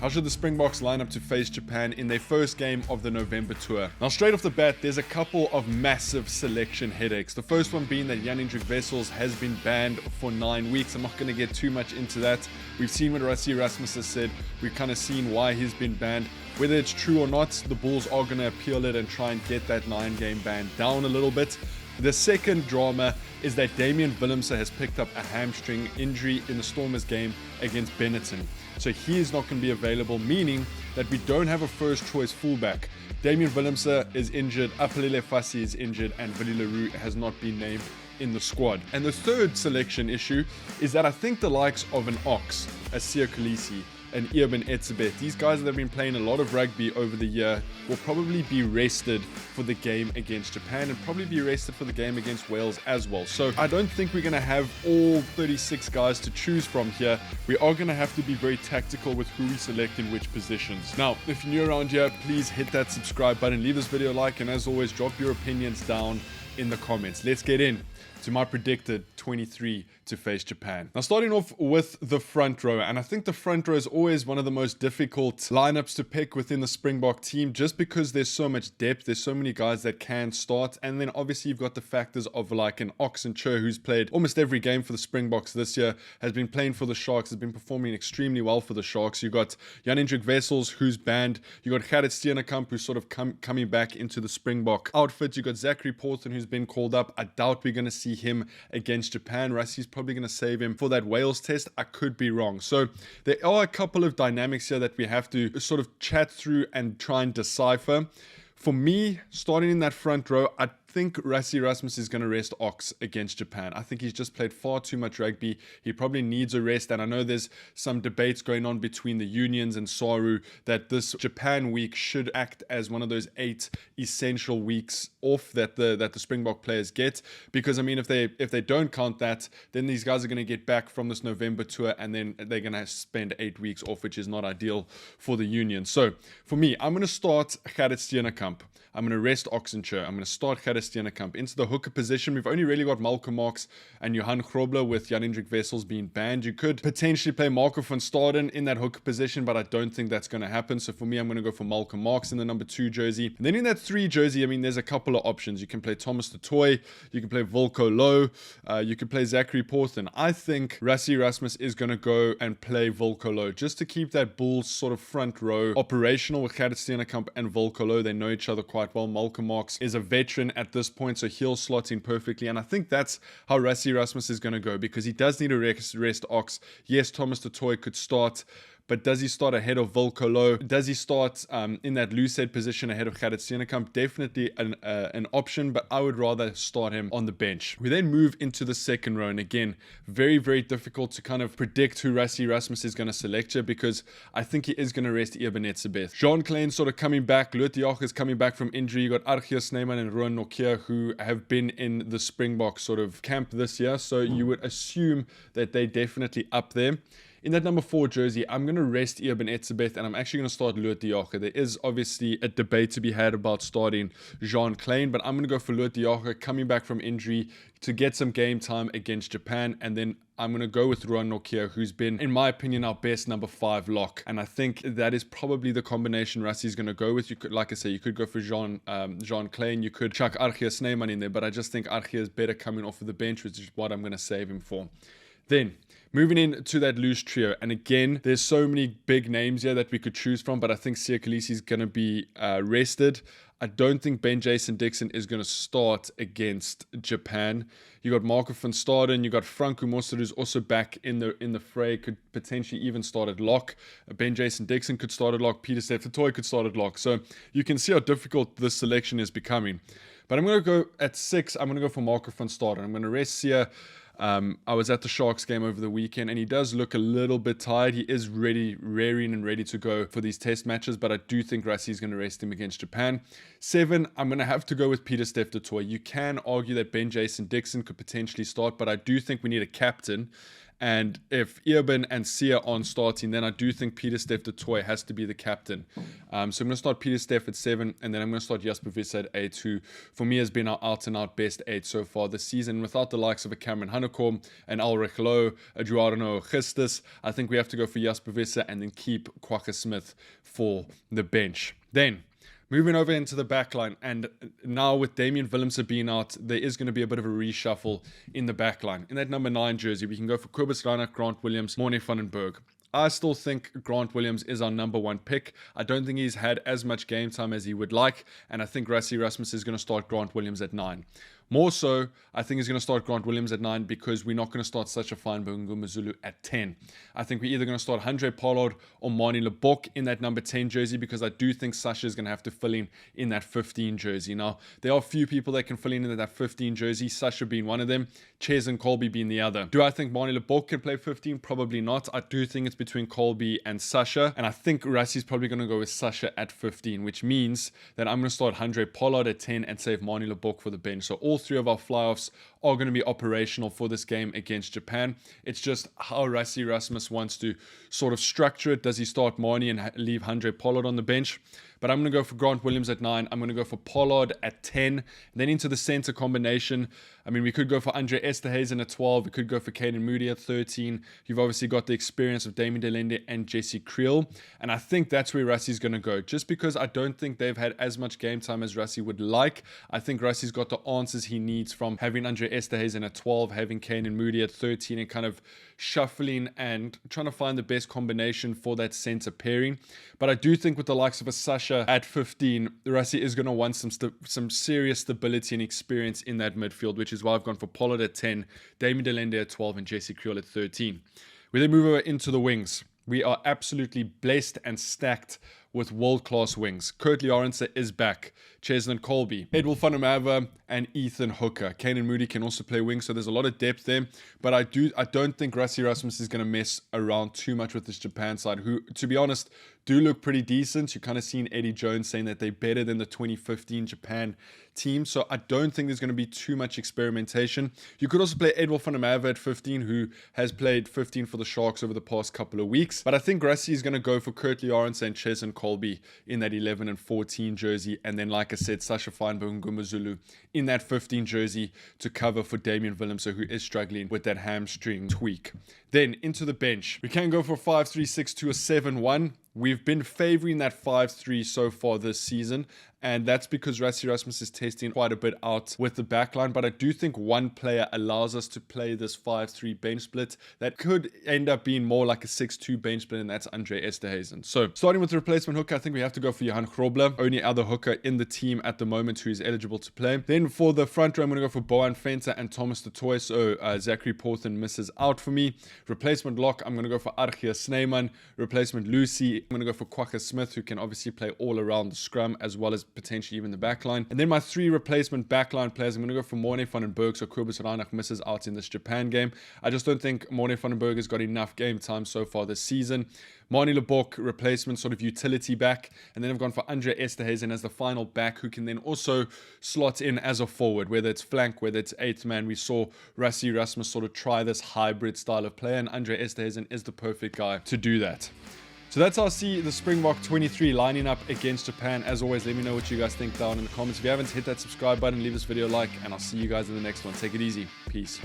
How should the Springboks line up to face Japan in their first game of the November tour? Now, straight off the bat, there's a couple of massive selection headaches. The first one being that Jan-Hendrik Wessels has been banned for 9 weeks. I'm not going to get too much into that. We've seen what Rassie has said. We've kind of seen why he's been banned. Whether it's true or not, the Bulls are going to appeal it and try and get that 9-game ban down a little bit. The second drama is that Damian Willemse has picked up a hamstring injury in the Stormers game against Benetton. So he is not going to be available, meaning that we don't have a first choice fullback. Damian Willemse is injured, Apelele Fassi is injured, and Willie Leroux has not been named in the squad. And the third selection issue is that I think the likes of an Ox, a Siya Kolisi, and Eben Etzebeth, these guys that have been playing a lot of rugby over the year, will probably be rested for the game against Japan and probably be rested for the game against Wales as well. So I don't think we're going to have all 36 guys to choose from here. We are going to have to be very tactical with who we select in which positions. Now, if you're new around here, please hit that subscribe button, leave this video a like, and as always, drop your opinions down in the comments. Let's get in to my predicted 23 to face Japan. Now, starting off with the front row, and I think the front row is always one of the most difficult lineups to pick within the Springbok team, just because there's so much depth, there's so many guys that can start, and then obviously you've got the factors of like an Ox and Chur, who's played almost every game for the Springboks this year, has been playing for the Sharks, has been performing extremely well for the Sharks. You've got Jan-Hendrik Wessels, who's banned. You've got Gerrit Steenekamp, who's sort of coming back into the Springbok outfit. You've got Zachary Porton, who's been called up. I doubt we're going to see him against Japan. Rassie's probably going to save him for that Wales test. I could be wrong. So there are a couple of dynamics here that we have to sort of chat through and try and decipher. For me, starting in that front row, I think Rassie is going to rest Ox against Japan. I think he's just played far too much rugby. He probably needs a rest, and I know there's some debates going on between the unions and SARU that this Japan week should act as one of those 8 essential weeks off that the Springbok players get, because I mean, if they don't count that, then these guys are going to get back from this November tour and then they're going to spend 8 weeks off, which is not ideal for the union. So for me, I'm going to start Gerrit Steenekamp. I'm going to rest Ox and Chur. I'm going to start Gerrit Steenekamp. Into the hooker position, we've only really got Malcolm Marx and Johan Grobler with Jan-Hendrik Wessels being banned. You could potentially play Marco van Staden in that hooker position, but I don't think that's going to happen. So for me, I'm going to go for Malcolm Marx in the number 2 jersey. And then in that 3 jersey, I mean, there's a couple of options. You can play Thomas du Toit. You can play Volko Low. You can play Zachary Porton. I think Rassie Erasmus is going to go and play Volko Low just to keep that Bulls sort of front row operational with Gerrit Steenekamp and Volko Low. They know each other quite well. Malcolm Marx is a veteran at this point, so he'll slot in perfectly. And I think that's how Rassie Erasmus is going to go, because he does need to rest Ox. Yes, Thomas du Toit could start, but does he start ahead of Volko Low? Does he start in that loose head position ahead of Gerrit Steenekamp? Definitely an option, but I would rather start him on the bench. We then move into the second row, and again, very, very difficult to kind of predict who Rassie Erasmus is going to select here, because I think he is going to rest Eben Etzebeth. Jean Klein sort of coming back. Lut Joch is coming back from injury. You got Archie Snyman and Rowan Nokia, who have been in the Springbok sort of camp this year, so you would assume that they're definitely up there. In that number 4 jersey, I'm going to rest Eben Etzebeth, and I'm actually going to start Lut Joch. There is obviously a debate to be had about starting Jean Klein, but I'm going to go for Lut Joch coming back from injury to get some game time against Japan, and then I'm going to go with Rowan Nokia, who's been, in my opinion, our best number 5 lock. And I think that is probably the combination Rassie's going to go with. You could, like I say, you could go for Jean Klein. You could chuck Archie Snyman in there, but I just think Archie is better coming off of the bench, which is what I'm going to save him for. Then, moving into that loose trio, and again, there's so many big names here that we could choose from, but I think Siya Kolisi is going to be rested. I don't think Ben Jason Dixon is going to start against Japan. You got Marco van Staden, you got Franco Moster, who's also back in the fray, could potentially even start at lock. Ben Jason Dixon could start at lock. Pieter-Steph du Toit could start at lock. So you can see how difficult this selection is becoming. But I'm going to go at 6. I'm going to go for Marco van Staden. I'm going to rest Siya. I was at the Sharks game over the weekend, and he does look a little bit tired. He is raring and ready to go for these test matches, but I do think Rassie's going to rest him against Japan. 7, I'm going to have to go with Pieter-Steph du Toit. You can argue that Ben Jason Dixon could potentially start, but I do think we need a captain. And if Eoben and Sia aren't starting, then I do think Pieter-Steph du Toit has to be the captain. So I'm going to start Pieter-Steph at 7, and then I'm going to start Jasper Wiese at 8, who for me has been our out-and-out best 8 so far this season. Without the likes of a Cameron Hanekom, an Ulrich Loh, a Eduardo Augustus, I think we have to go for Jasper Wiese and then keep Kwagga Smith for the bench. Then, moving over into the backline, and now with Damian Willemse being out, there is going to be a bit of a reshuffle in the backline. In that number 9 jersey, we can go for Kobus Reinach, Grant Williams, Morne van den Berg. I still think Grant Williams is our number 1 pick. I don't think he's had as much game time as he would like, and I think Rassie Rasmus is going to start Grant Williams at 9. More so, I think he's going to start Grant Williams at 9 because we're not going to start Sasha Feinberg Zulu at 10. I think we're either going to start Handré Pollard or Manie Lebok in that number 10 jersey, because I do think Sasha is going to have to fill in that 15 jersey. Now, there are a few people that can fill in that 15 jersey, Sasha being one of them, Ches and Colby being the other. Do I think Manie Lebok can play 15? Probably not. I do think it's between Colby and Sasha, and I think Rassie's probably going to go with Sasha at 15, which means that I'm going to start Handré Pollard at 10 and save Manie Lebok for the bench. So all 3 of our fly-offs are going to be operational for this game against Japan. It's just how Rassie Rasmus wants to sort of structure it. Does he start Manie and leave Handré Pollard on the bench? But I'm going to go for Grant Williams at 9. I'm going to go for Pollard at 10. Then into the center combination, I mean, we could go for Andre Esterhuizen at 12. We could go for Caden Moody at 13. You've obviously got the experience of Damien Delende and Jesse Creel. And I think that's where Rassie's going to go. Just because I don't think they've had as much game time as Rassie would like. I think Rassie's got the answers he needs from having Andre Esterhuizen at 12, having Caden Moody at 13, and kind of shuffling and trying to find the best combination for that center pairing. But I do think with the likes of a Sasha at 15, Rassie is going to want some serious stability and experience in that midfield, which is why I've gone for Pollard at 10, Damien Delende at 12, and Jesse Creel at 13. We then move over into the wings. We are absolutely blessed and stacked with world-class wings. Kurt Lawrence is back. Cheslin Colby, Edwin van der Merwe, and Ethan Hooker. Caden Moody can also play wing, so there's a lot of depth there. But I don't think Rassie Rasmus is going to mess around too much with this Japan side, who, to be honest, do look pretty decent. You're kind of seeing Eddie Jones saying that they're better than the 2015 Japan team, so I don't think there's going to be too much experimentation. You could also play Edwin van der Merwe at 15, who has played 15 for the Sharks over the past couple of weeks. But I think Rassie is going to go for Kurt Lawrence and Cheslin Colby in that 11 and 14 jersey, and then, like I said, Sasha Feinberg and Ngumazulu in that 15 jersey to cover for Damian Willemse, who is struggling with that hamstring tweak. Then into the bench, we can go for 5-3-6-2 or 7-1. We've been favoring that 5-3 so far this season, and that's because Rassie Rasmus is testing quite a bit out with the backline. But I do think one player allows us to play this 5-3 bench split that could end up being more like a 6-2 bench split, and that's Andre Esterhuizen. So starting with the replacement hooker, I think we have to go for Johan Grobler, only other hooker in the team at the moment who is eligible to play. Then for the front row, I'm going to go for Boan Fenter and Thomas du Toit, so Zachary Porthen misses out for me. Replacement lock, I'm going to go for Archie Snyman. Replacement Lucy, I'm going to go for Kwagga Smith, who can obviously play all around the scrum as well as potentially even the backline. And then my 3 replacement backline players, I'm going to go for Morne van den Berg, so Kobus Reinach misses out in this Japan game. I just don't think Morne van den Berg has got enough game time so far this season. Manie Lebok, replacement sort of utility back. And then I've gone for Andre Esterhuizen as the final back, who can then also slot in as a forward, whether it's flank, whether it's 8th man. We saw Rassie Rasmus sort of try this hybrid style of play, and Andre Esterhuizen is the perfect guy to do that. So that's how I see the Springbok 23 lining up against Japan. As always, let me know what you guys think down in the comments. If you haven't, hit that subscribe button, leave this video a like, and I'll see you guys in the next one. Take it easy. Peace.